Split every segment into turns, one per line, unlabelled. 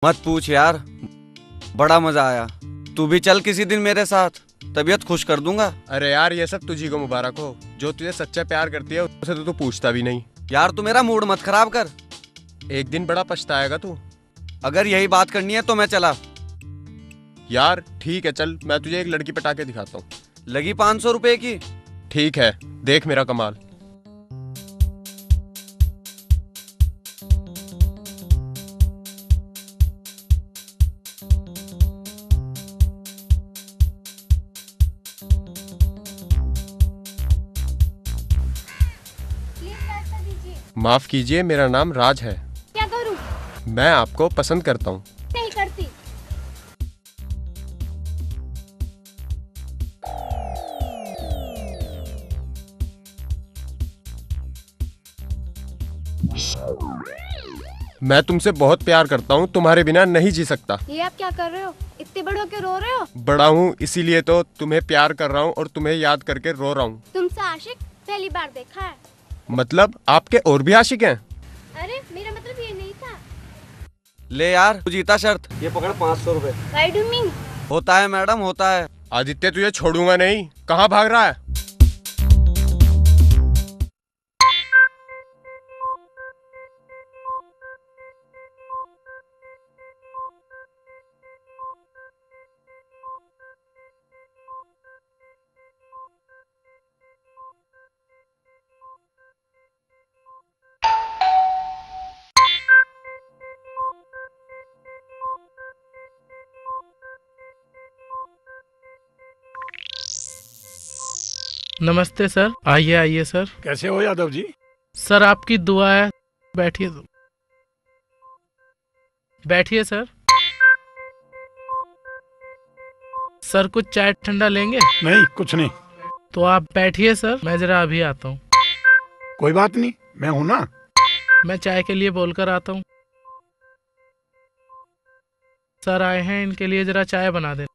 मत पूछ यार, बड़ा मजा आया। तू भी चल किसी दिन मेरे साथ, तबीयत खुश कर दूंगा।
अरे यार, ये सब तुझी को मुबारक हो। जो तुझे सच्चा प्यार करती है उसे तो तू पूछता भी नहीं।
यार तू मेरा मूड मत खराब कर।
एक दिन बड़ा पछताएगा तू।
अगर यही बात करनी है तो मैं चला।
यार ठीक है, चल मैं तुझे एक लड़की पटा के दिखाता हूँ।
लगी 500 रुपए की।
ठीक है, देख मेरा कमाल। माफ कीजिए, मेरा नाम राज है।
क्या करूं?
मैं आपको पसंद करता हूँ।
नहीं करती।
मैं तुमसे बहुत प्यार करता हूँ, तुम्हारे बिना नहीं जी सकता।
ये आप क्या कर रहे हो? इतने बड़े होके रो रहे हो?
बड़ा हूँ इसीलिए तो तुम्हें प्यार कर रहा हूँ और तुम्हें याद करके रो रहा हूँ।
तुमसे आशिक पहली बार देखा है।
मतलब आपके और भी आशिक हैं?
अरे मेरा मतलब ये नहीं था।
ले यार तू जीता शर्त, ये पकड़ 500 रुपए।
Why do you mean?
होता है मैडम, होता है।
आदित्य, तुझे छोड़ूंगा नहीं। कहाँ भाग रहा है?
नमस्ते सर। आइए आइए सर।
कैसे हो यादव जी?
सर आपकी दुआ है। बैठिए तो। बैठिए सर। सर कुछ चाय ठंडा लेंगे?
नहीं, कुछ नहीं।
तो आप बैठिए सर, मैं जरा अभी आता हूँ।
कोई बात नहीं, मैं हूं ना।
मैं चाय के लिए बोलकर आता हूँ। सर आए हैं, इनके लिए जरा चाय बना दे।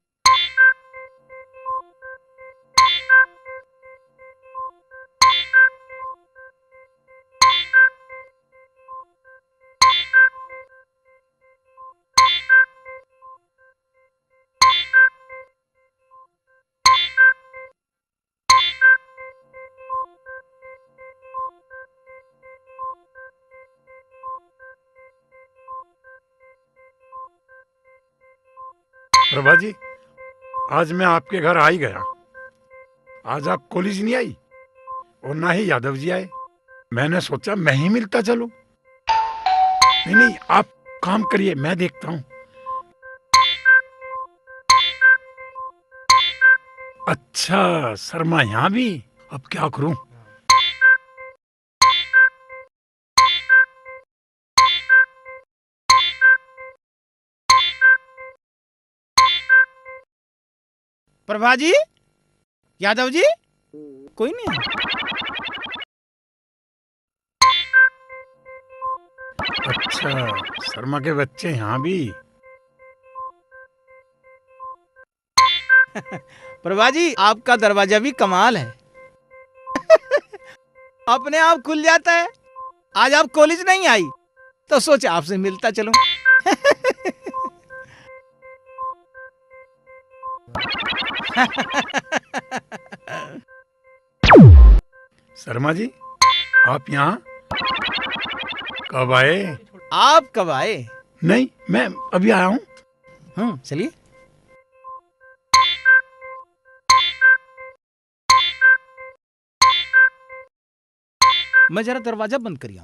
प्रभा जी, आज मैं आपके घर आ ही गया। आज आप कॉलेज नहीं आई और ना ही यादव जी आए। मैंने सोचा मैं ही मिलता चलूं। नहीं नहीं, आप काम करिए, मैं देखता हूँ। अच्छा, शर्मा यहाँ भी। अब क्या करूं?
प्रभा जी, यादव जी, कोई नहीं है।
अच्छा, शर्मा के बच्चे यहाँ भी।
प्रभा जी, आपका दरवाजा भी कमाल है। अपने आप खुल जाता है। आज आप कॉलेज नहीं आई तो सोचा आपसे मिलता चलूं।
शर्मा जी, आप यहाँ कब आए?
आप कब आए?
नहीं, मैं अभी आया हूँ।
चलिए। मैं जरा दरवाजा बंद करिए।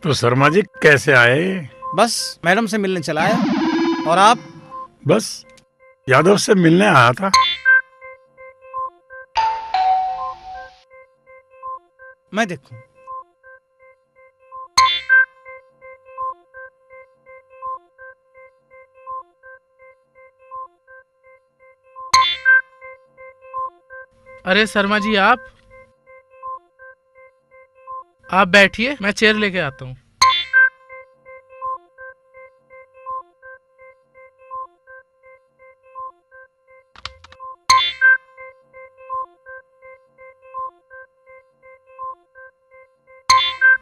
तो शर्मा जी कैसे आए?
बस मैडम से मिलने चला आया। और आप?
बस यादव से मिलने आया था।
मैं देखूं।
अरे शर्मा जी, आप बैठिए, मैं चेयर लेके आता हूँ।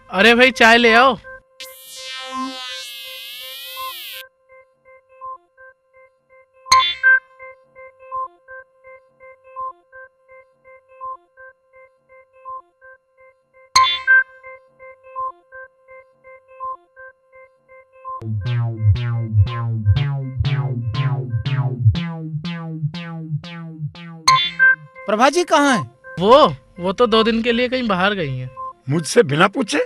अरे भाई चाय ले आओ।
प्रभा जी कहाँ है?
वो तो 2 दिन के लिए कहीं बाहर गई हैं।
मुझसे बिना पूछे?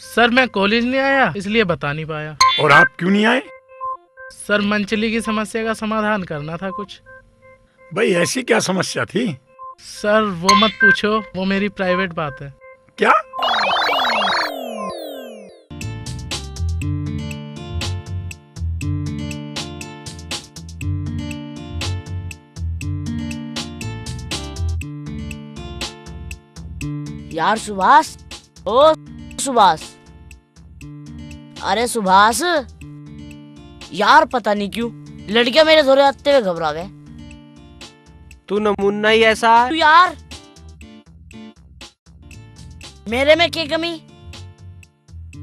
सर मैं कॉलेज नहीं आया इसलिए बता नहीं पाया।
और आप क्यों नहीं आए?
सर मंचली की समस्या का समाधान करना था कुछ।
भाई ऐसी क्या समस्या थी?
सर वो मत पूछो, वो मेरी प्राइवेट बात है।
क्या?
यार सुभाष, ओ सुभाष, अरे सुभाष यार, पता नहीं क्यों लड़कियां मेरे धोरे आते हुए घबरा गए।
तू नमूना ही ऐसा है।
तू यार मेरे में क्या कमी?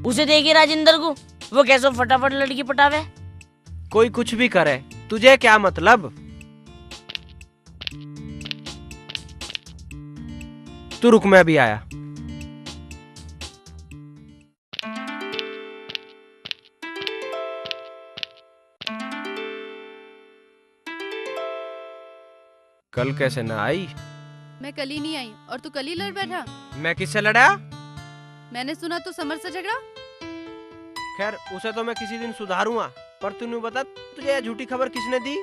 उसे देखिए राजेंद्र को, वो कैसे फटाफट लड़की पटावे।
कोई कुछ भी करे, तुझे क्या मतलब? तू रुक, मैं अभी आया। कल कैसे ना आई?
मैं कल ही नहीं आई और तू कल ही लड़ बैठा।
मैं किससे लड़ा?
मैंने सुना तो समर से झगड़ा।
खैर उसे तो मैं किसी दिन सुधारूंगा, पर तूने बता तुझे यह झूठी खबर किसने दी?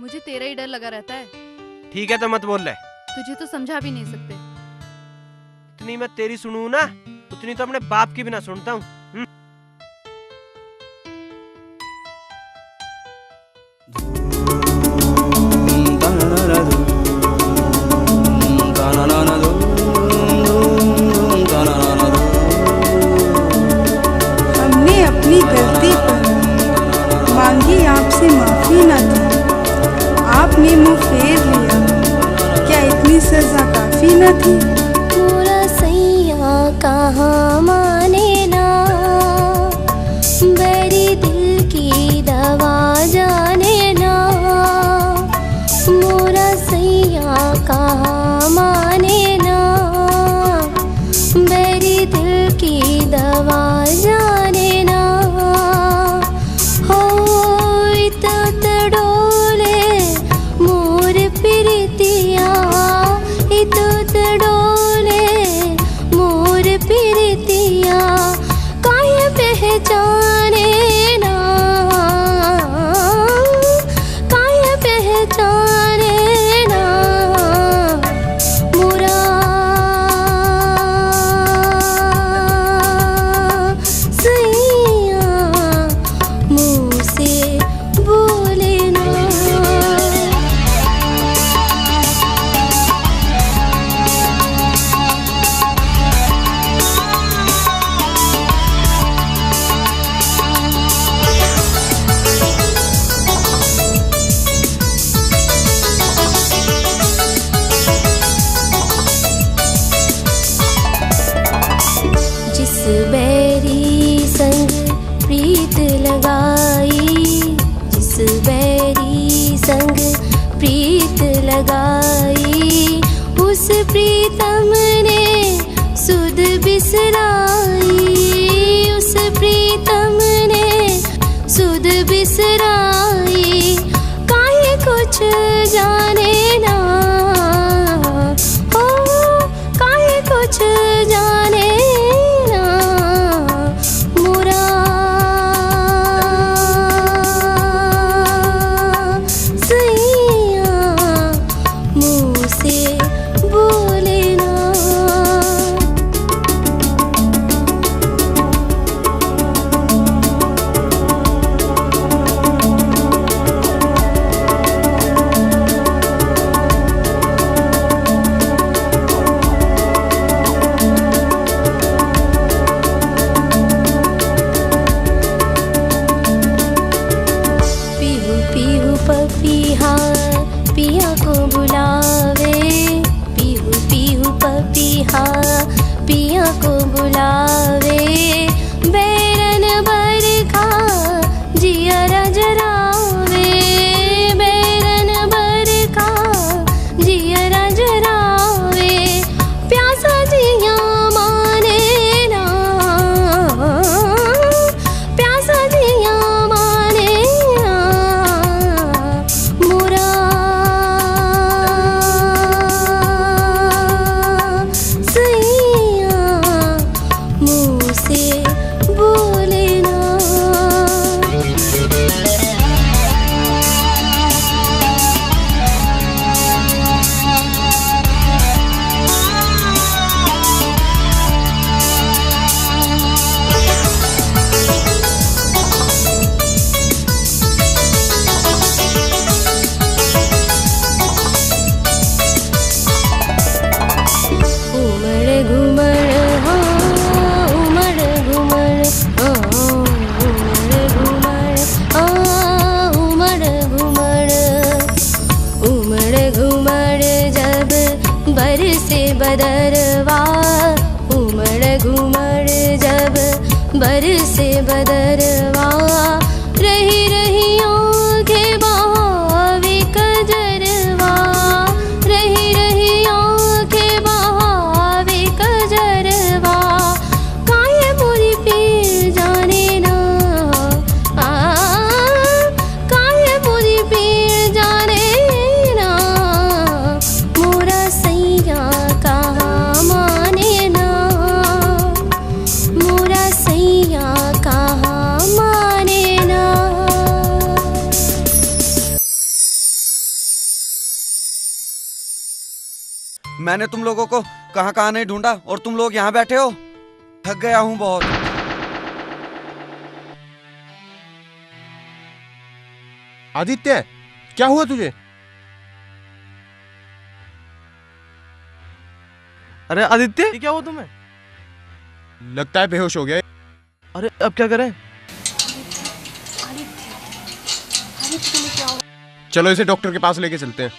मुझे तेरा ही डर लगा रहता है।
ठीक है तो मत बोल ले।
तुझे तो समझा भी नहीं सकते।
इतनी मैं तेरी सुनूं ना, उतनी तो अपने बाप की भी ना सुनता हूँ।
हमने अपनी गलती पर मांगी आपसे माफी न थी, आपने मुंह फेर लिया, क्या इतनी सजा काफी न थी?
पूरा सैया कहाँ माने ना, मेरी दिल की दवा जाने ना। मोरा सैया कहाँ माने ना, मेरी दिल की दवा जाने ना। हो तो तड़ोले मोर प्रीतिया, तो तड़ोले मोर प्रीतिया, काहे पहचाने ना, काहे पहचाने ना। मोरा सैया मुँह से बोले ना। जिस बैरी संग प्रीत लगाई, जिस बैरी संग प्रीत लगाई, उस प्रीतम ने सुध बिसराई, उस प्रीतम ने सुध बिसराई। काहे कुछ जाने ना, ओ काहे कुछ जाने ना। मोरा सैया मुँह से बोले ना। पीहू पीहू पपीहा पिया को बुलावे, पीहू पीहू पपीहा पिया को बुलावे, बैरन बरखा जियरा जरावे, बैरन बरखा जियरा जरावे, प्यासा जिया माने ना, प्यासा जिया माने ना, मोरा सैया मुँह से बोले ना। उमड़ घुमड़ हाँ उमड़ घुमड़ हाँ उमड़ घुमड़ हाँ उमड़ घुमड़, उमड़ घुमड़ जब बरसे बदरवा, उमड़ घुमड़ जब बरसे बदरवा, रही रही आँखें बहावे कजरवा, रही रही आँखें बहावे कजरवा, काहे मोरी पीर जाने ना, काहे मोरी पीर जाने ना, मोरा सैया कहाँ माने ना, मोरा सैया कहाँ माने ना।
मैंने तुम लोगों को कहाँ कहाँ नहीं ढूंढा और तुम लोग यहाँ बैठे हो। थक गया हूँ बहुत।
आदित्य, क्या हुआ तुझे? अरे आदित्य, ये क्या हुआ तुम्हें?
लगता है बेहोश हो गया।
अरे अब क्या करें?
चलो इसे डॉक्टर के पास लेके चलते हैं।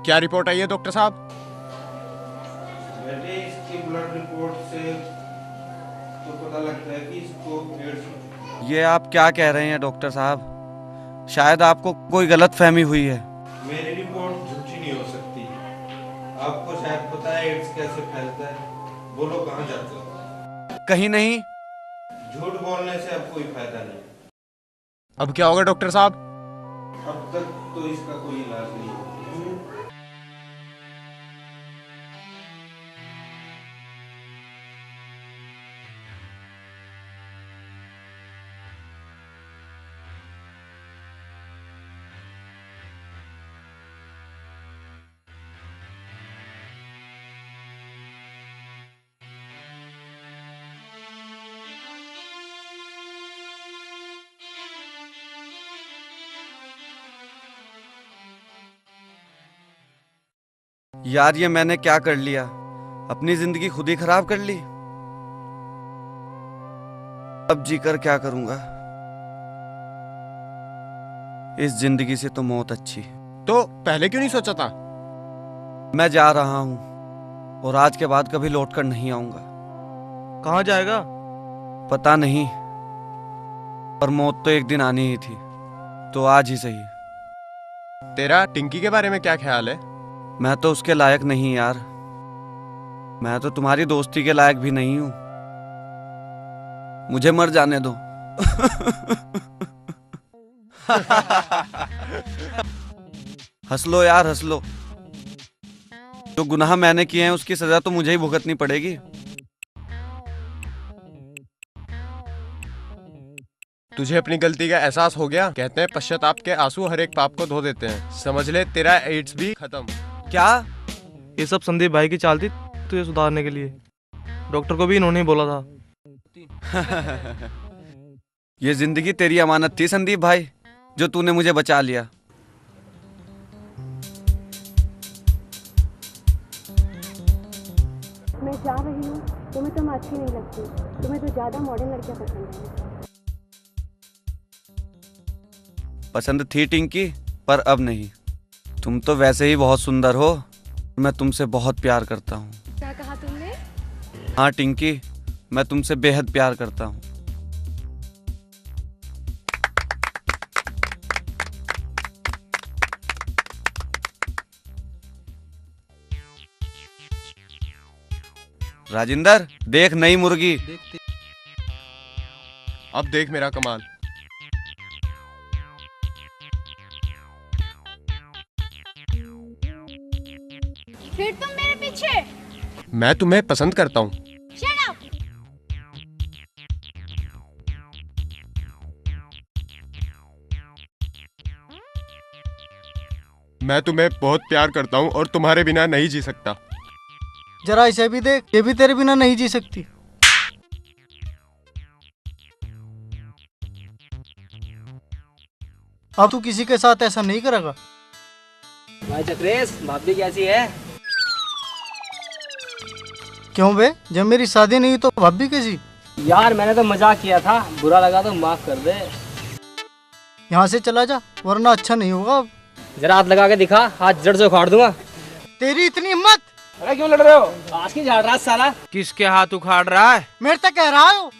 क्या रिपोर्ट आई है डॉक्टर साहब?
बेटे इसकी ब्लड रिपोर्ट से तो पता लगता है कि इसको एड्स।
ये आप क्या कह रहे हैं डॉक्टर साहब? शायद आपको कोई गलत फहमी हुई है।
मेरी रिपोर्ट झूठी नहीं हो सकती। आपको शायद पता है एड्स कैसे फैलता है। बोलो कहाँ जाते हो?
कहीं नहीं।
झूठ बोलने से अब कोई फायदा नहीं।
अब क्या होगा डॉक्टर साहब?
अब तक तो इसका कोई इलाज नहीं है।
यार ये मैंने क्या कर लिया? अपनी जिंदगी खुद ही खराब कर ली। अब जीकर क्या करूंगा? इस जिंदगी से तो मौत अच्छी।
तो पहले क्यों नहीं सोचा था?
मैं जा रहा हूं और आज के बाद कभी लौटकर नहीं आऊंगा।
कहाँ जाएगा?
पता नहीं, पर मौत तो एक दिन आनी ही थी, तो आज ही सही।
तेरा टिंकी के बारे में क्या ख्याल है?
मैं तो उसके लायक नहीं यार। मैं तो तुम्हारी दोस्ती के लायक भी नहीं हूं। मुझे मर जाने दो। हंस लो यार, हंस लो। जो गुनाह मैंने किए हैं उसकी सजा तो मुझे ही भुगतनी पड़ेगी।
तुझे अपनी गलती का एहसास हो गया? कहते हैं पश्चाताप के आंसू हर एक पाप को धो देते हैं। समझ ले तेरा एड्स भी खत्म।
क्या?
ये सब संदीप भाई की चाल थी तुझे सुधारने के लिए। डॉक्टर को भी इन्होंने ही बोला था।
ये जिंदगी तेरी अमानत थी संदीप भाई, जो तूने मुझे बचा लिया।
सकती। तुम्हें तो ज्यादा मॉडर्न लड़कियां पसंद है।
पसंद थी टिंकी, पर अब नहीं। तुम तो वैसे ही बहुत सुंदर हो। मैं तुमसे बहुत प्यार करता हूँ।
क्या कहा तुमने?
हाँ टिंकी, मैं तुमसे बेहद प्यार करता हूँ। राजिंदर, देख नई मुर्गी।
अब देख मेरा कमाल।
फिर तुम मेरे पीछे।
मैं तुम्हें पसंद करता हूँ।
Shut up!
मैं तुम्हें बहुत प्यार करता हूँ और तुम्हारे बिना नहीं जी सकता।
जरा इसे भी देख, ये भी तेरे बिना नहीं जी सकती। अब तू किसी के साथ ऐसा नहीं करेगा।
भाई चक्रेश, भाभी कैसी है?
क्यों बे, जब मेरी शादी नहीं हुई तो भाभी कैसी?
यार मैंने तो मजाक किया था, बुरा लगा तो माफ कर दे।
यहाँ से चला जा, वरना अच्छा नहीं होगा। अब
जरा हाथ लगा के दिखा, हाथ जड़ से उखाड़ दूंगा।
तेरी इतनी हिम्मत?
अरे क्यों लड़ रहे हो? आज की झाड़ रहा साला। किसके हाथ उखाड़ रहा है?
मेरे तक कह रहा हो।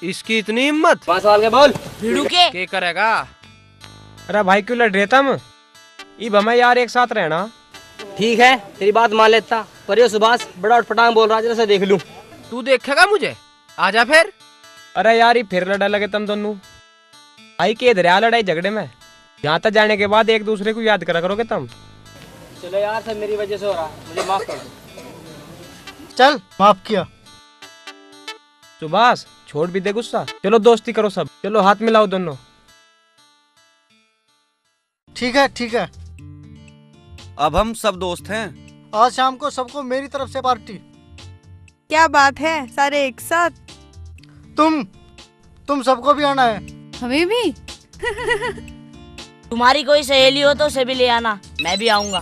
इसकी इतनी हिम्मत? 5 सवाल के बोल।
भिड़ू के
करेगा? अरे भाई क्यों लड़ रहे तुम? इब हमें यार एक साथ रहना। ठीक है, तेरी बात मान लेता, पर ये सुभाष बड़ा उठपटांग बोल रहा है, जरा देख लूं। तू देखेगा मुझे? आजा फिर। अरे यार ये फिर लड़ा लगे तुम दोनों। आई के दरिया लड़ाई झगड़े में। यहाँ तक जाने के बाद एक दूसरे को याद करा करोगे तुम। चलो यार, सब मेरी वजह से हो रहा है, मुझे माफ कर दो।
चल, माफ किया।
सुभाष छोड़ भी दे गुस्सा। चलो दोस्ती करो सब, चलो हाथ मिलाओ दोनों।
ठीक है, ठीक है।
अब हम सब दोस्त हैं।
आज शाम को सबको मेरी तरफ से पार्टी।
क्या बात है, सारे एक साथ?
तुम सबको भी आना है।
हमें भी?
तुम्हारी कोई सहेली हो तो उसे भी ले आना, मैं भी आऊंगा।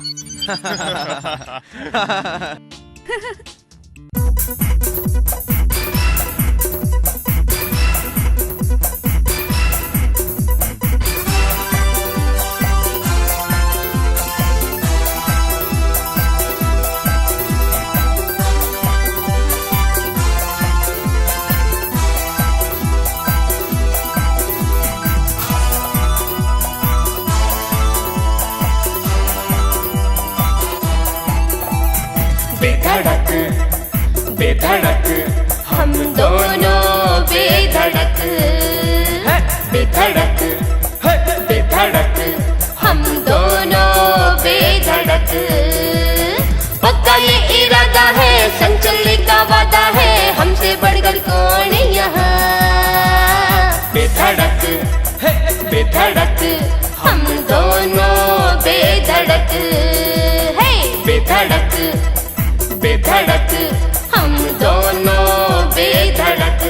बेधड़क बेधड़क हम दोनों बेधड़क, बेधड़क बेधड़क हम दोनों बेधड़क। पक्का ये इरादा है, संग चलने का वादा है, हमसे बढ़कर कौन यहाँ। बेधड़क बेधड़क हम दोनों बेधड़क, बेधड़क बेधड़क हम दोनों बेधड़क।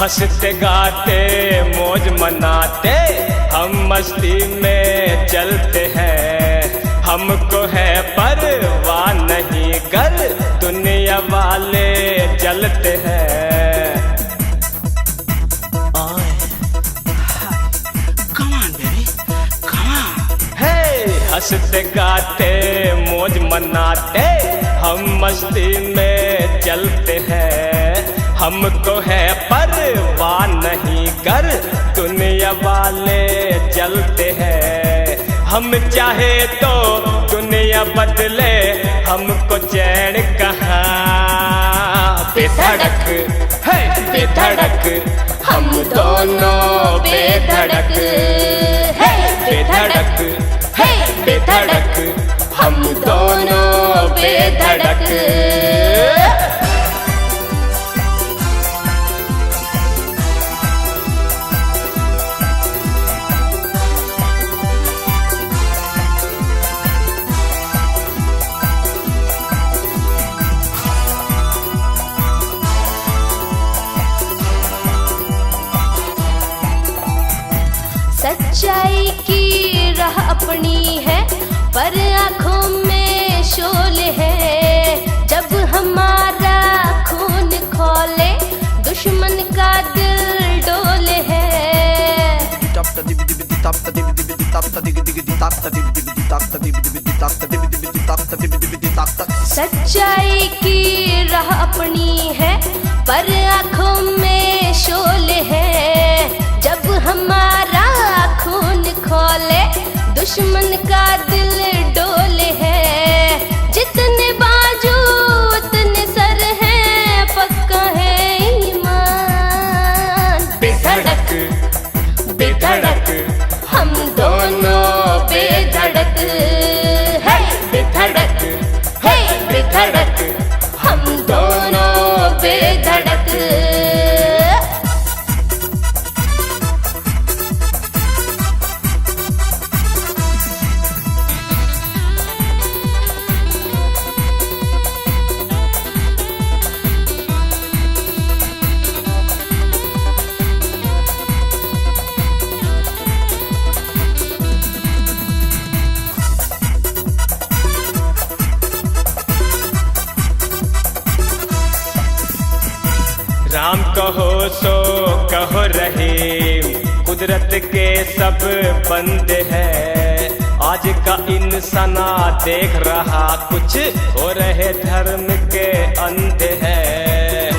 हंसते गाते मौज मनाते हम मस्ती में चलते हैं, हमको है परवाह नहीं कर दुनिया वाले जलते हैं। हंसते गाते मौज मनाते हम मस्ती में चलते हैं, हमको है परवाह नहीं कर दुनिया वाले जलते हैं। हम चाहे तो दुनिया बदले, हमको चैन कहाँ। बेधड़क है बेधड़क हम दोनों बेधड़क, बेधड़क है बेधड़क हम दोनों बेधड़क।
सच्चाई की राह अपनी है पर आँखों में शोले है। जब हमारा खून खोले दुश्मन का दिल डोले है। सच्चाई की राह अपनी है पर आँखों में शोले है। जब हमारा खून खोले दुश्मन का दिल डोले है। जितने बाजू उतने सर हैं पक्का है ईमान। बेधड़क बेधड़क हम दोनों बेधड़क है। बेधड़क है बेधड़क हम दोनों बेधड़क।
राम कहो सो कहो रहीम, कुदरत के सब बंदे हैं। आज का इंसाना देख रहा कुछ हो रहे धर्म के अंधे हैं।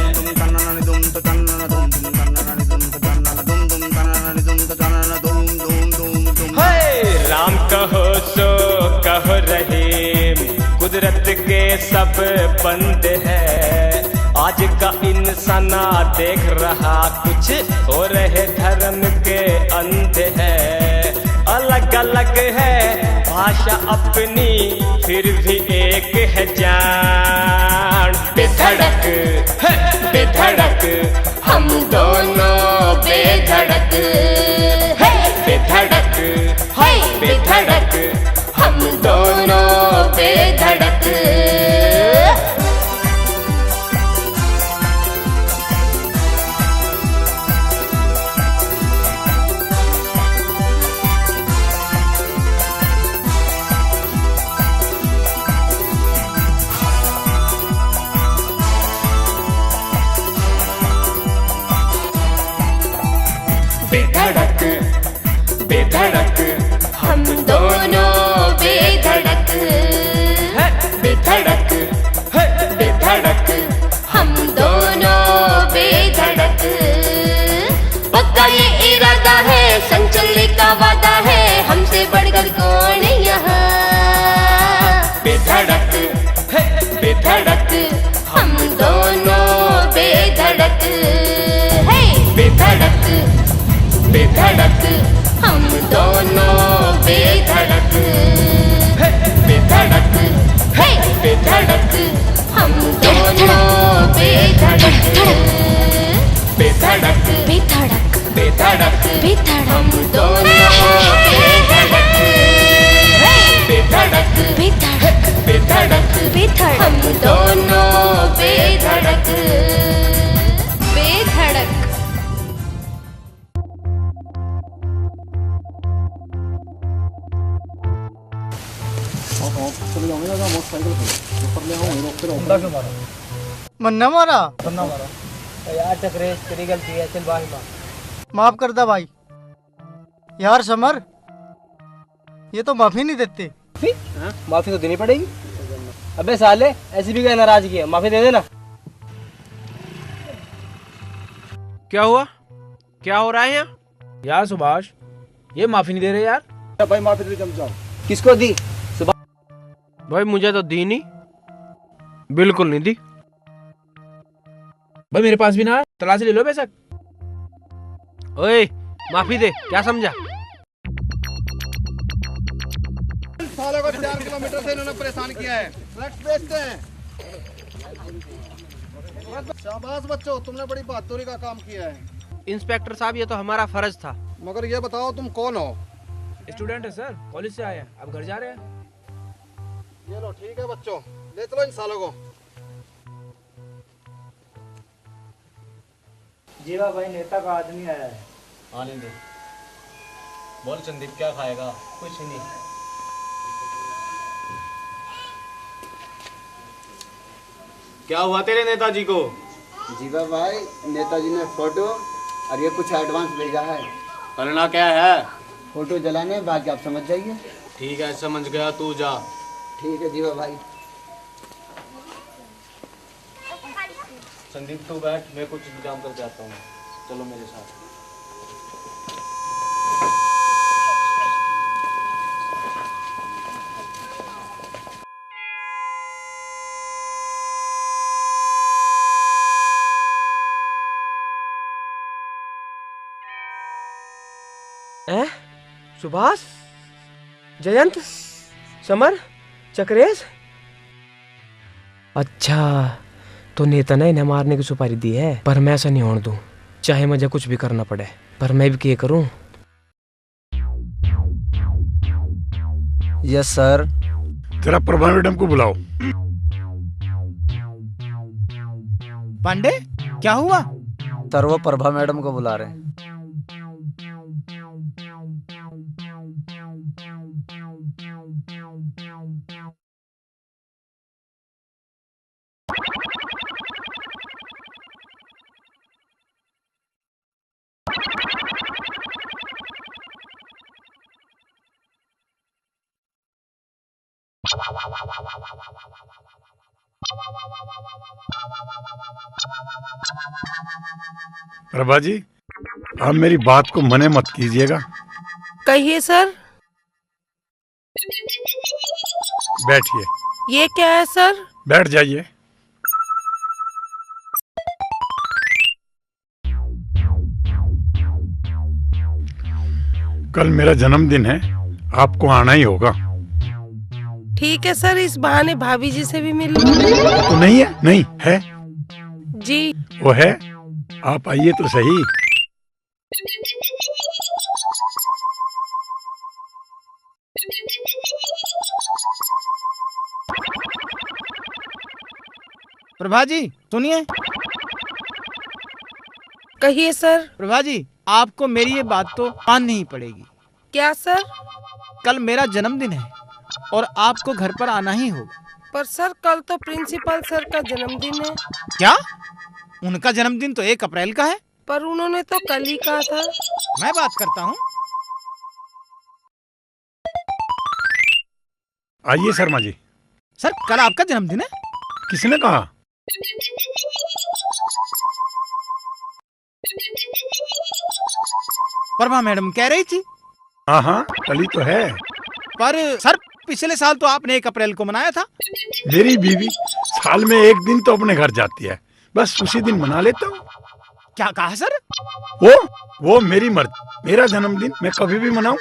राम कहो सो कहो रहीम, कुदरत के सब बंदे हैं। आज का इंसाना देख रहा कुछ हो रहे धर्म के अंधे हैं। अलग अलग है भाषा अपनी फिर भी एक है जान। बेधड़क है बेधड़क हम दोनों बेधड़क है। बेधड़क है बेधड़क हम दोनों बेधड़क। बेधड़क बेधड़क हम दोनों बेधड़क है। बेधड़क है बेधड़क हम दोनों बेधड़क। पक्का ये इरादा है संचली का वादा है हमसे बढ़कर कौन यहाँ। बेधड़क है बेधड़क हम दोनों बेधड़क है। बेधड़क बेधड़क हम दोनों बेधड़क है। बेधड़क है बेधड़क हम दोनों बेधड़क। बेधड़क बेधड़क बेधड़क बेधड़क हम दोनों बेधड़क है। बेधड़क बेधड़क बेधड़क बेधड़क हम दोनों बेधड़क। बेधड़क
मन्ना मारा मन्ना मारा यार चक्रेश तेरी गलती है। चल भाई माफ कर दे भाई। यार समर ये तो माफी नहीं देते। माफी तो देनी पड़ेगी। अबे साले ऐसी भी क्या नाराजगी है, माफी दे देना।
क्या हुआ, क्या हो रहा है यहाँ? यार सुभाष ये माफी नहीं दे रहे यार।
भाई माफी दे जाओ। किसको दी?
भाई मुझे तो दी नहीं, बिल्कुल नहीं दी। भाई मेरे पास भी ना है, तलाशी ले लो बेशक। ओए माफी दे, क्या समझा?
सालों को 4 किलोमीटर से इन्होंने परेशान किया है। ड्रग्स बेचते हैं। शाबाश बच्चों, तुमने बड़ी बहादुरी का काम किया है।
इंस्पेक्टर साहब ये तो हमारा फर्ज था।
मगर ये बताओ तुम कौन हो?
स्टूडेंट है सर, कॉलेज से आए हैं, अब घर जा रहे हैं।
ये लो ठीक है बच्चों, ले चलो इन सालों को।
जीवा भाई नेता का आदमी आया है।
आने दो।
बोल संदीप क्या खाएगा? कुछ नहीं। क्या हुआ तेरे नेताजी को?
जीवा भाई, नेताजी ने फोटो और ये कुछ एडवांस भेजा है।
करना क्या है?
फोटो जलाने, बाकी आप समझ जाइए।
ठीक है, समझ गया, तू जा।
ठीक है जीवा भाई।
संदीप तू बैठ, मैं कुछ इंतजाम करके आता हूँ। चलो मेरे साथ।
सुभाष, जयंत, समर, चक्रेश। अच्छा, तो नेता ने इन्हें मारने की सुपारी दी है, पर मैं ऐसा नहीं होने दूं, चाहे मुझे कुछ भी करना पड़े। पर मैं भी क्या करूं?
Yes sir.
जरा प्रभा मैडम को बुलाओ।
पांडे, क्या हुआ?
सर वो प्रभा मैडम को बुला रहे हैं।
प्रभा जी, आप मेरी बात को मने मत कीजिएगा।
कहिए सर।
बैठिए।
ये क्या है सर?
बैठ जाइए। कल मेरा जन्मदिन है, आपको आना ही होगा।
ठीक है सर, इस बहाने भाभी जी से भी मिल
तो नहीं है? नहीं है
जी।
वो है, आप आइए तो सही।
प्रभा जी सुनिए।
कहिए सर।
प्रभा जी, आपको मेरी ये बात तो माननी ही पड़ेगी।
क्या सर?
कल मेरा जन्मदिन है और आपको घर पर आना ही होगा।
पर सर कल तो प्रिंसिपल सर का जन्मदिन है।
क्या? उनका जन्मदिन तो 1 अप्रैल का है।
पर उन्होंने तो कल ही कहा था।
मैं बात करता हूँ।
आइए शर्मा जी।
सर कल आपका जन्मदिन है।
किसने कहा?
प्रभा मैडम कह रही थी।
हाँ, कल ही तो है।
पर सर पिछले साल तो आपने 1 अप्रैल को मनाया था।
मेरी बीवी साल में 1 दिन तो अपने घर जाती है, बस उसी दिन मना लेता हूँ।
क्या कहा सर?
वो मेरी मर्जी। मेरा जन्मदिन मैं कभी भी मनाऊं।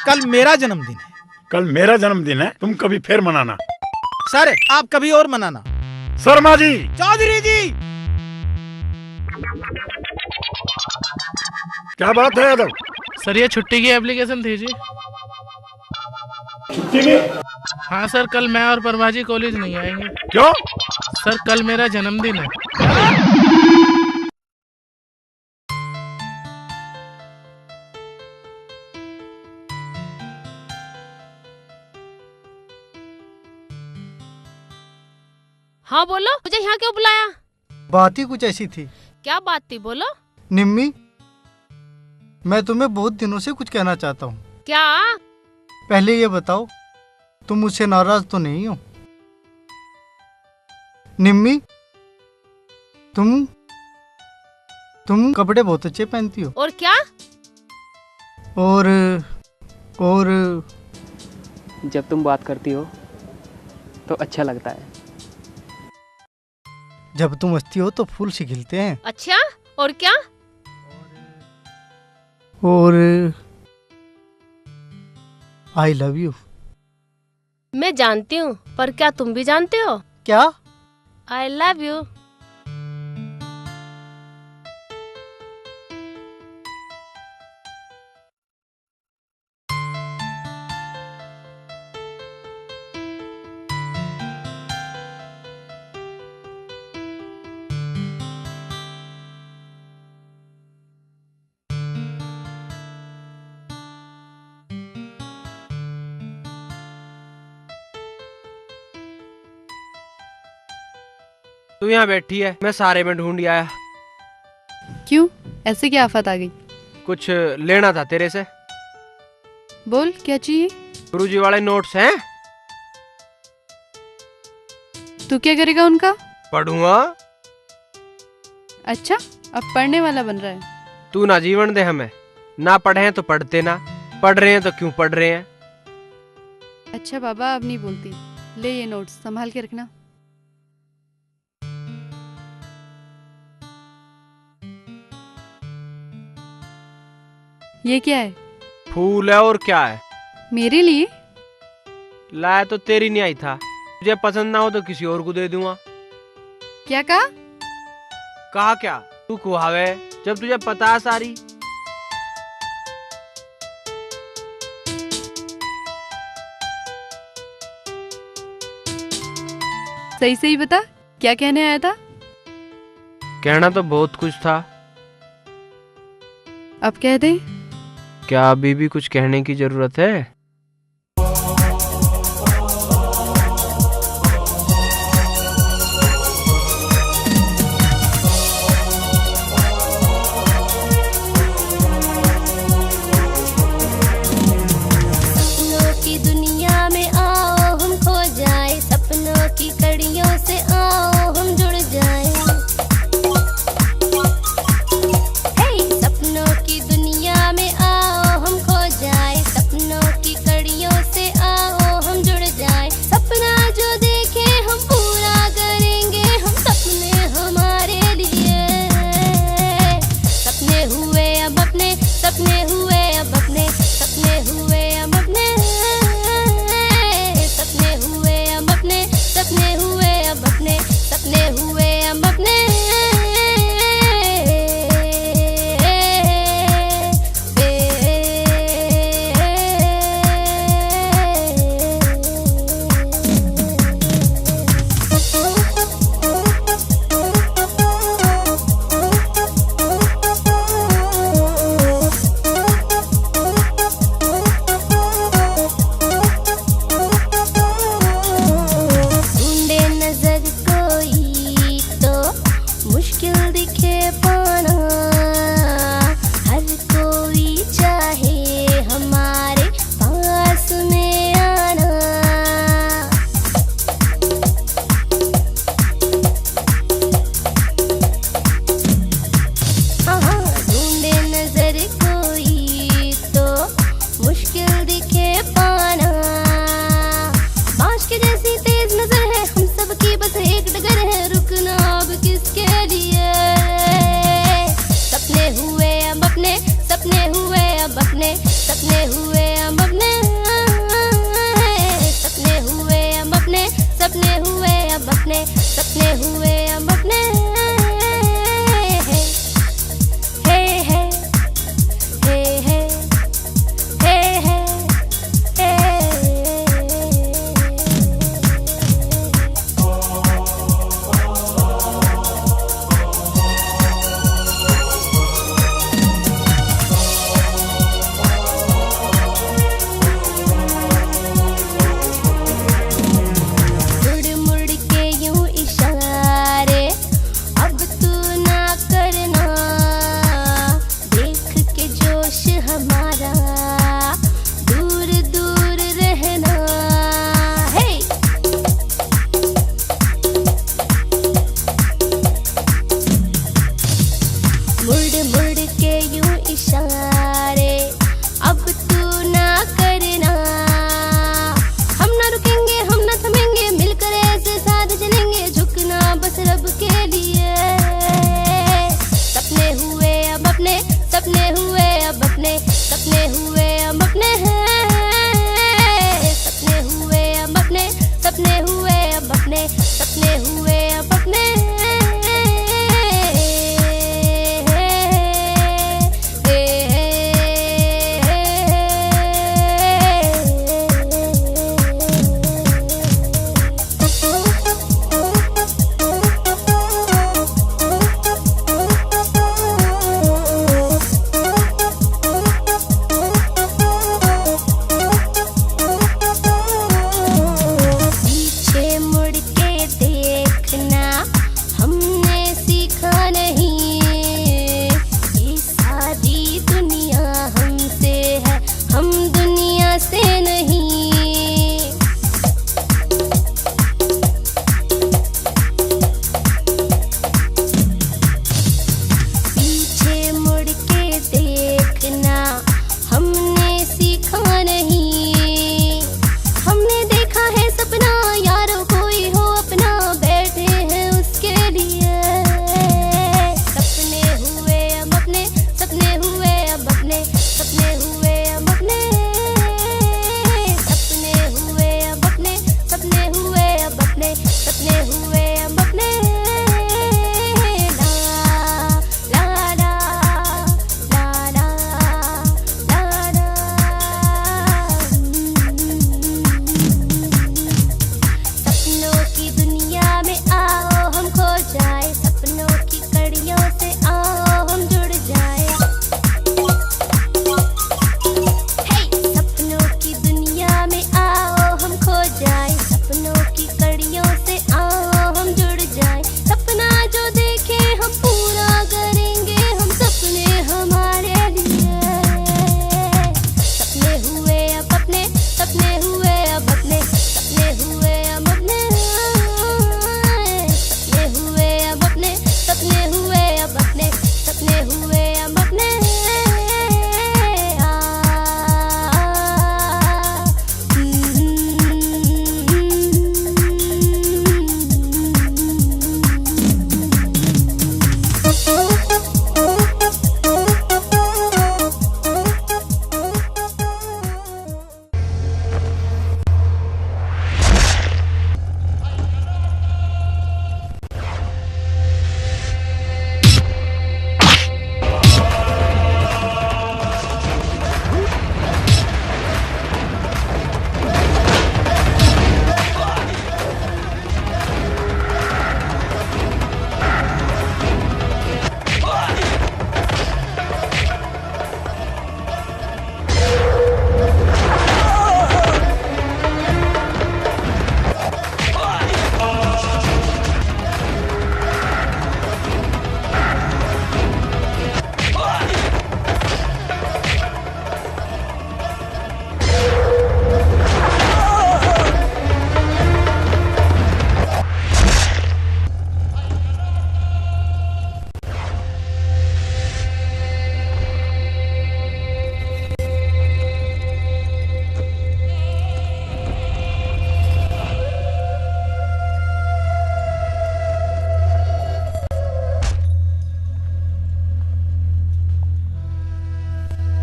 कल मेरा जन्मदिन है।
कल मेरा जन्मदिन है, तुम कभी फिर मनाना।
सर आप कभी और मनाना।
शर्मा जी।
चौधरी जी।
क्या बात है यादव?
सर ये छुट्टी की एप्लीकेशन थी जी।
छुट्टी की?
हाँ सर, कल मैं और प्रभा जी कॉलेज नहीं आएंगे।
क्यों?
सर कल मेरा जन्मदिन है।
हाँ बोलो, मुझे यहाँ क्यों बुलाया?
बात ही कुछ ऐसी थी।
क्या बात थी, बोलो।
निम्मी, मैं तुम्हें बहुत दिनों से कुछ कहना चाहता हूँ।
क्या?
पहले ये बताओ, तुम मुझसे नाराज तो नहीं हो? निम्मी, तुम कपड़े बहुत अच्छे पहनती हो।
और क्या?
और
जब तुम बात करती हो तो अच्छा लगता है।
जब तुम हंसती हो तो फूल से खिलते हैं।
अच्छा, और क्या?
और आई लव यू।
मैं जानती हूँ, पर क्या तुम भी जानते हो?
क्या?
I love you.
तू यहाँ बैठी है, मैं सारे में ढूंढ आया।
क्यों, ऐसे क्या आफत आ गई?
कुछ लेना था तेरे से।
बोल, क्या चाहिए?
गुरुजी वाले नोट्स हैं।
तू क्या करेगा उनका?
पढ़ूंगा।
अच्छा, अब पढ़ने वाला बन रहा है।
तू ना जीवन दे हमें, ना पढ़े हैं तो पढ़ते ना, पढ़ रहे हैं तो क्यों पढ़ रहे हैं।
अच्छा बाबा, अब नहीं बोलती। ले ये नोट्स, संभाल के रखना। ये क्या है?
फूल है और क्या है?
मेरे लिए
लाया तो तेरी नहीं आई था, तुझे पसंद ना हो तो किसी और को दे दूंगा।
क्या कहा?
कहा क्या? तू कुहावे जब तुझे पता है सारी।
सही सही बता, क्या कहने आया था?
कहना तो बहुत कुछ था।
अब कह दे।
क्या अभी भी कुछ कहने की जरूरत है?
सपनों की दुनिया में आओ हम खो जाए, सपनों की कड़ियों से आओ हम जुड़ जाए। सपनों की दुनिया में आओ हम खो जाए, सपनों की कड़ियों से आओ हम जुड़ जाए। सपना जो देखे हम पूरा करेंगे, हम सपने हमारे लिए। सपने हुए अब अपने, सपने हुए अब अपने, सपने हुए अब अपने, सपने हुए अब अपने, सपने हुए अब अपने, सपने हुए अब अपने। ढूंढे नजर कोई तो मुश्किल दिखे पाना, हर कोई चाहे हमारे पास में आना। हाँ, ढूंढे नजर कोई तो मुश्किल दिखे पाना। बांस के जैसी तेज नजर है हम सबकी, बस एक डगर है रुकना अब किसके लिए। सपने हुए अब अपने, सपने हुए अब अपने, सपने हुए अब अपने, सपने हुए अब अपने, सपने हुए अब अपने, सपने हुए अब अपने। हे हे हे हे हे हे मुड़ मुड़ के यूं इशारे अब तू ना करना, देख के जोश हमारा दूर दूर रहना। हे मुड़ मुड़ के यूं इशारे अब तू ना करना। हम ना रुकेंगे, हम ना थमेंगे, मिलकर ऐसे साथ चलेंगे, झुकना बस रब के लिए। सपने हुए अब अपने, सपने हुए अब अपने, सपने हुए अब अपने, सपने हुए अब अपने, सपने हुए अब अपने, सपने हुए अब अपने।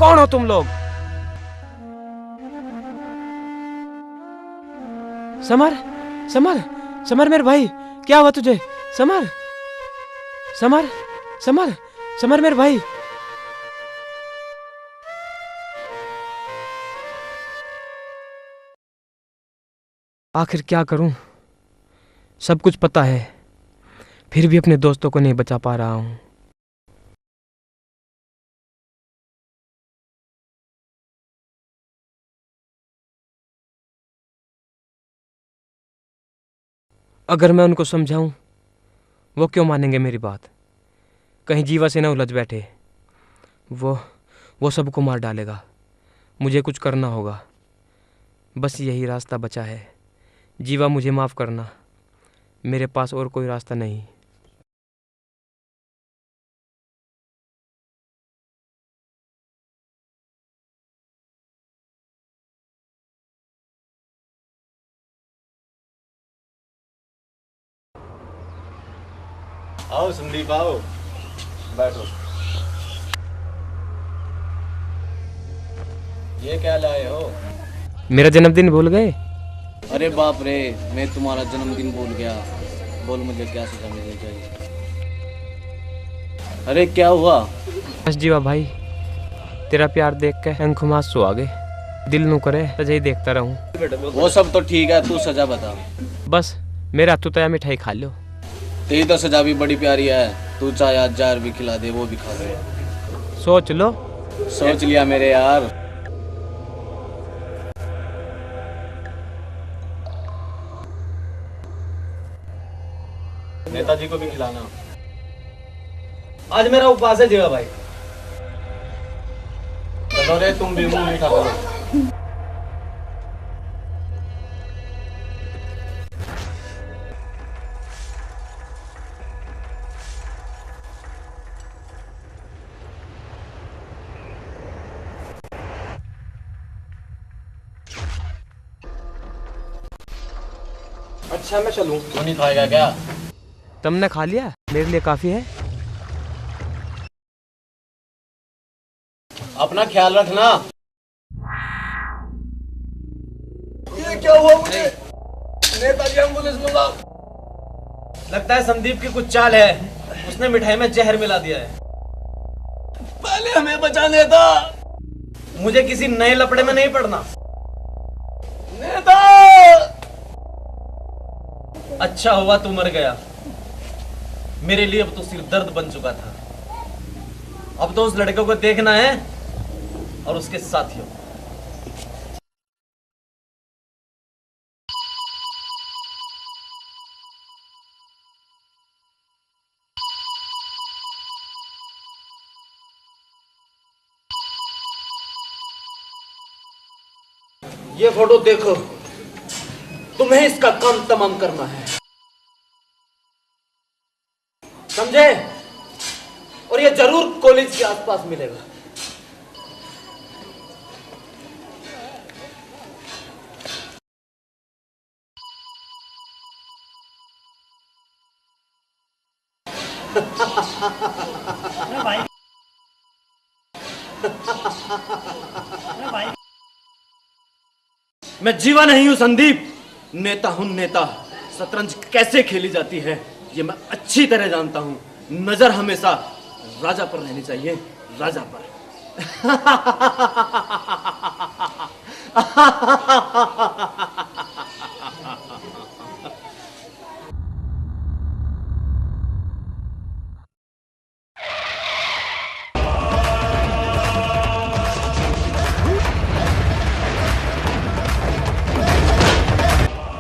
कौन हो तुम लोग? समर, समर, समर मेरे भाई, क्या हुआ तुझे? समर, समर, समर, समर मेरे भाई। आखिर क्या करूं? सब कुछ पता है, फिर भी अपने दोस्तों को नहीं बचा पा रहा हूं। अगर मैं उनको समझाऊं, वो क्यों मानेंगे मेरी बात? कहीं जीवा से ना उलझ बैठे। वो सबको मार डालेगा। मुझे कुछ करना होगा, बस यही रास्ता बचा है। जीवा, मुझे माफ़ करना, मेरे पास और कोई रास्ता नहीं।
आओ संदीप, आओ, बैठो। ये क्या लाए हो?
मेरा जन्मदिन भूल गए?
अरे बाप रे, मैं तुम्हारा जन्मदिन भूल गया। बोल मुझे क्या सजा मिलनी चाहिए? अरे क्या हुआ?
बस जीवा भाई, तेरा प्यार देख के आंखों में आंसू आ गए। दिल नू करे तुझे ही देखता रहूं।
वो सब तो ठीक है, तू सजा बता।
बस मेरे हाथों तो या मिठाई खा लो।
तेरी तो सजा भी बड़ी प्यारी है। तू चाहे आज जार भी खिला दे, वो भी खा ले।
सोच लो।
सोच लिया मेरे यार।
नेताजी को भी खिलाना।
आज मेरा उपवास है जीवा भाई।
चलो रे, तुम भी मुंह मीठा करो।
अच्छा मैं चलूं?
तू नहीं खाएगा क्या?
तुमने खा लिया, मेरे लिए काफी है।
अपना ख्याल रखना।
ये क्या हुआ मुझे? नेताजी एम्बुलेंस मंगाओ।
लगता है संदीप की कुछ चाल है। उसने मिठाई में जहर मिला दिया है।
पहले हमें बचाने था।
मुझे किसी नए लपड़े में नहीं पड़ना।
नेता!
अच्छा हुआ तू मर गया। मेरे लिए अब तो सिर्फ दर्द बन चुका था। अब तो उस लड़के को देखना है और उसके साथियों। ये फोटो देखो, तुम्हें इसका काम तमाम करना है, समझे? और ये जरूर कॉलेज के आसपास मिलेगा। मैं जीवा नहीं हूं संदीप, नेता हूं नेता। शतरंज कैसे खेली जाती है ये मैं अच्छी तरह जानता हूं। नजर हमेशा राजा पर रहनी चाहिए, राजा पर।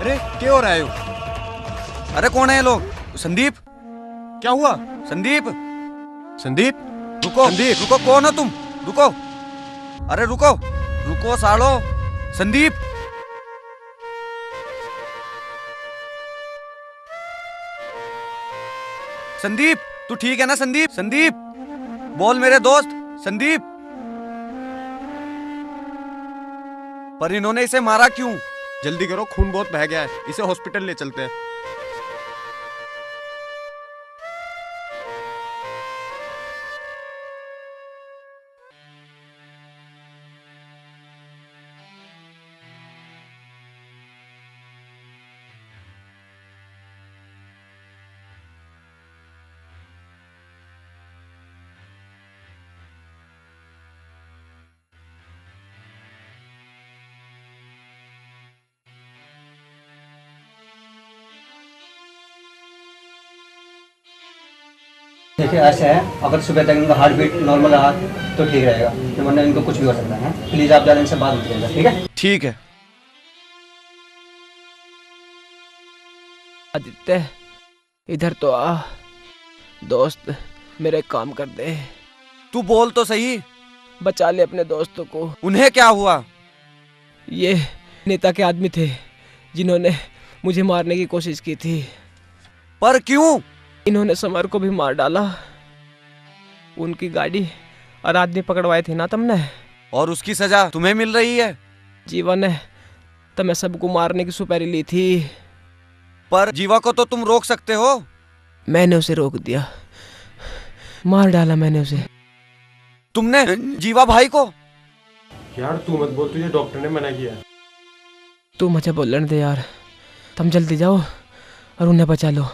अरे क्या हो रहा है?
अरे कौन है ये लोग? संदीप?
क्या हुआ?
संदीप?
संदीप?
रुको
संदीप!
रुको, कौन हो तुम? रुको, अरे रुको, रुको सालो। संदीप? संदीप, तू ठीक है ना? संदीप, संदीप बोल मेरे दोस्त। संदीप? पर इन्होंने इसे मारा क्यों?
जल्दी करो, खून बहुत बह गया है, इसे हॉस्पिटल ले चलते हैं।
देखिए ऐसे है, अगर सुबह तक इनका हार्ट बीट नॉर्मल रहा तो ठीक रहेगा, तो वरना इनको कुछ भी हो सकता है। प्लीज आप ज़्यादा इनसे बात मत करिएगा, ठीक है?
ठीक है।
आदित्य इधर तो आ, दोस्त मेरे काम कर दे।
तू बोल तो सही।
बचा ले अपने दोस्तों को।
उन्हें क्या हुआ?
ये नेता के आदमी थे जिन्होंने मुझे मारने की कोशिश की थी।
पर क्यों?
इन्होंने समर को भी मार डाला। उनकी गाड़ी और आदमी पकड़वाए थे ना तुमने।
और उसकी सजा तुम्हें मिल रही है?
जीवन है तो मैं सबको मारने की सुपारी ली थी।
पर जीवा को तो तुम रोक सकते हो।
मैंने उसे रोक दिया, मार डाला मैंने उसे।
तुमने जीवा भाई को?
यार तू मत बोल, तुझे डॉक्टर ने मना किया।
तू मुझे बोलने दे यार। तुम जल्दी जाओ और उन्हें बचा लो।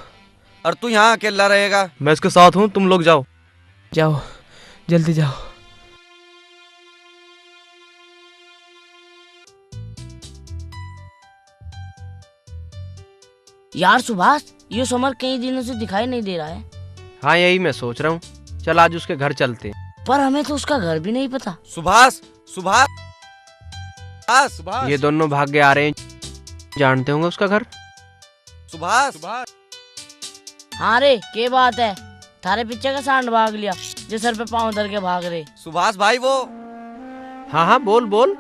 और तू यहाँ अकेला रहेगा?
मैं इसके साथ हूँ, तुम लोग जाओ।
जाओ जल्दी जाओ।
यार सुभाष, ये समर कई दिनों से दिखाई नहीं दे रहा है।
हाँ यही मैं सोच रहा हूँ, चल आज उसके घर चलते हैं।
पर हमें तो उसका घर भी नहीं पता।
सुभाष, सुभाष, सुभाष।
ये दोनों भाग के आ रहे हैं, जानते होंगे उसका घर।
सुभाष,
हाँ रे, क्या बात है? थारे पीछे का सांड भाग लिया जो सर पे पाँव धर के भाग रहे।
सुभाष भाई वो।
हाँ हाँ बोल बोल।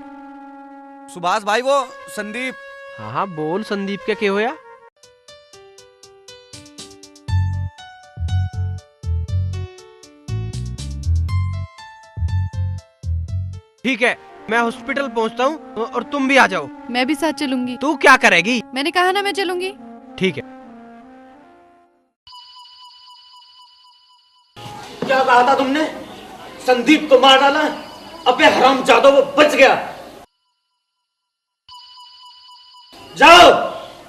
सुभाष भाई वो संदीप।
हाँ हाँ बोल, संदीप क्या क्या होया? ठीक है, मैं हॉस्पिटल पहुंचता हूँ और तुम भी आ जाओ।
मैं भी साथ चलूंगी।
तू क्या करेगी?
मैंने कहा ना मैं चलूंगी।
ठीक है।
क्या कहा था तुमने? संदीप को मार डाला? अबे हरामजादा, वो बच गया। जाओ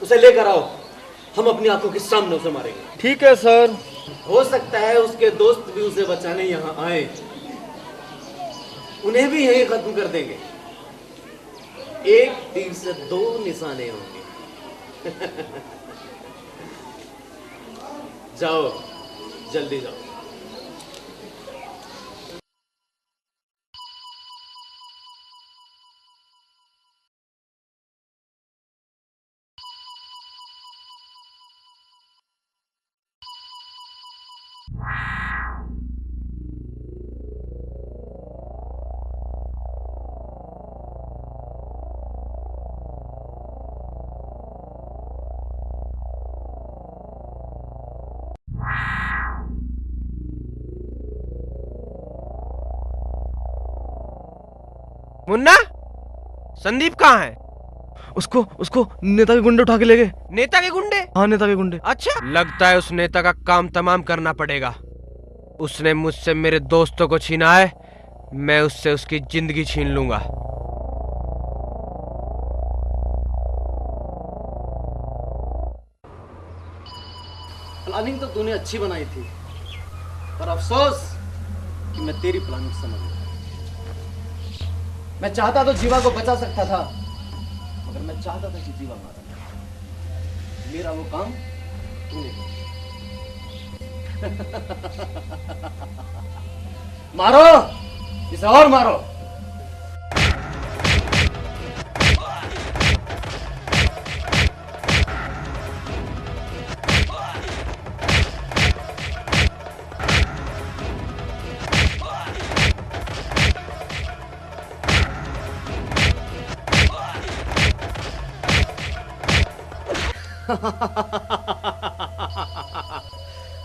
उसे लेकर आओ, हम अपनी आंखों के सामने उसे मारेंगे।
ठीक है सर।
हो सकता है उसके दोस्त भी उसे बचाने यहाँ आए, उन्हें भी यहीं खत्म कर देंगे। एक तीर से दो निशाने होंगे। जाओ जल्दी जाओ।
मुन्ना, संदीप कहाँ है? उसको नेता के गुंडे उठा के ले गए। नेता के गुंडे? हाँ नेता के गुंडे। अच्छा, लगता है उस नेता का काम तमाम करना पड़ेगा। उसने मुझसे मेरे दोस्तों को छीना है, मैं उससे उसकी जिंदगी छीन लूंगा।
प्लानिंग तो तूने अच्छी बनाई थी, पर अफसोस कि मैं तेरी प्लानिंग समझ गया। मैं चाहता तो जीवा को बचा सकता था, मगर मैं चाहता था कि जीवा मारा जाए। मेरा वो काम तूने किया। मारो इसे, और मारो।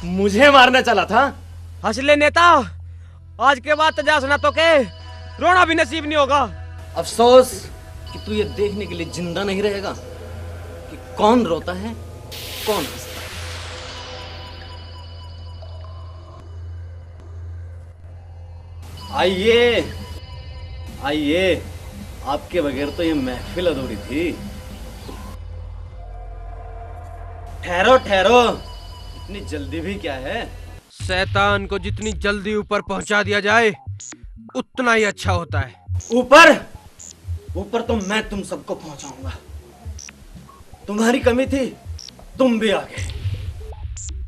मुझे मारने चला था?
हंसले नेता, आज के बाद तजा सुना तो के रोना भी नसीब नहीं होगा।
अफसोस कि तू ये देखने के लिए जिंदा नहीं रहेगा कि कौन रोता है कौन हंसता है। आइए आइए, आपके बगैर तो ये महफिल अधूरी थी। ठहरो ठहरो, इतनी जल्दी भी क्या है?
शैतान को जितनी जल्दी ऊपर पहुंचा दिया जाए उतना ही अच्छा होता है।
ऊपर ऊपर तो मैं तुम सबको पहुंचाऊंगा। तुम्हारी कमी थी, तुम भी आ गए।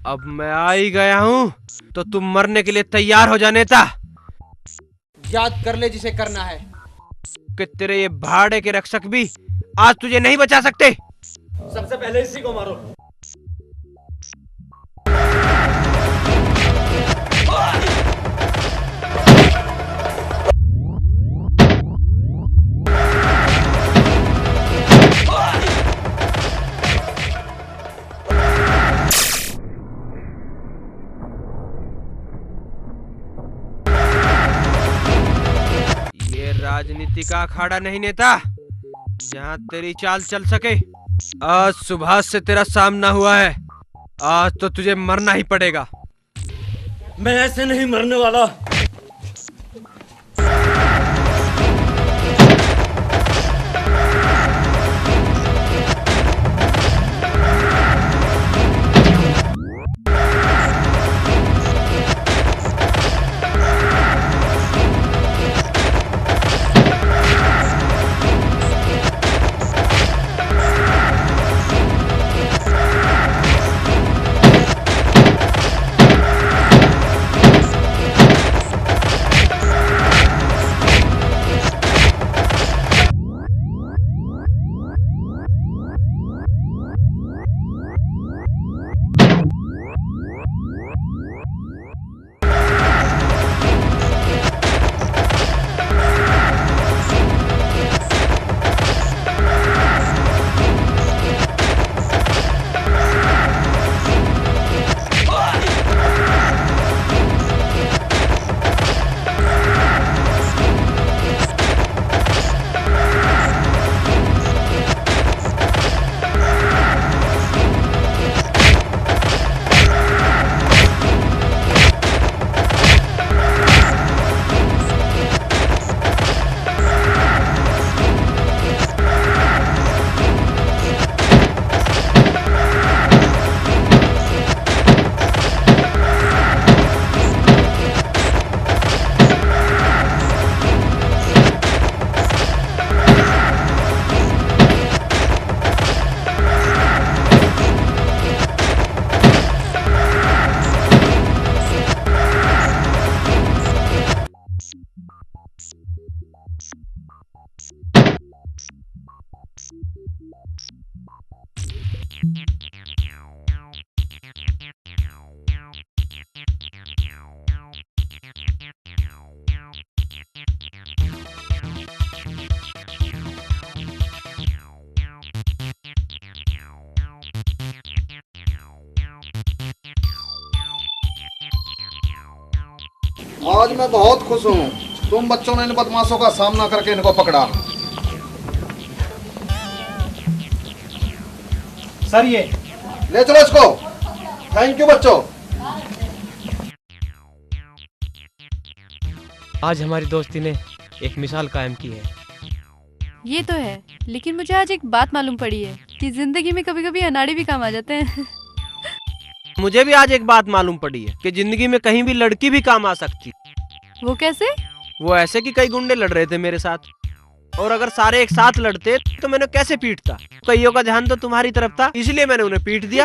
अब मैं आ ही गया हूँ तो तुम मरने के लिए तैयार हो जा नेता।
याद कर ले जिसे करना है
कि तेरे ये भाड़े के रक्षक भी आज तुझे नहीं बचा सकते।
सबसे पहले इसी को मारो।
ये राजनीति का अखाड़ा नहीं नेता जहाँ तेरी चाल चल सके। आज सुभाष से तेरा सामना हुआ है, आज तो तुझे मरना ही पड़ेगा।
मैं ऐसे नहीं मरने वाला।
आज मैं बहुत खुश हूँ, तुम बच्चों ने इन बदमाशों का सामना करके इनको पकड़ा।
सर ये
ले चलो इसको। थैंक यू बच्चों।
आज हमारी दोस्ती ने एक मिसाल कायम की है।
ये तो है, लेकिन मुझे आज एक बात मालूम पड़ी है कि जिंदगी में कभी कभी अनाड़ी भी काम आ जाते हैं।
मुझे भी आज एक बात मालूम पड़ी है कि जिंदगी में कहीं भी लड़की भी काम आ सकती।
वो कैसे?
वो ऐसे कि कई गुंडे लड़ रहे थे मेरे साथ, और अगर सारे एक साथ लड़ते तो मैंने कैसे पीटता। कईयों का ध्यान तो तुम्हारी तरफ था, इसलिए मैंने उन्हें पीट दिया।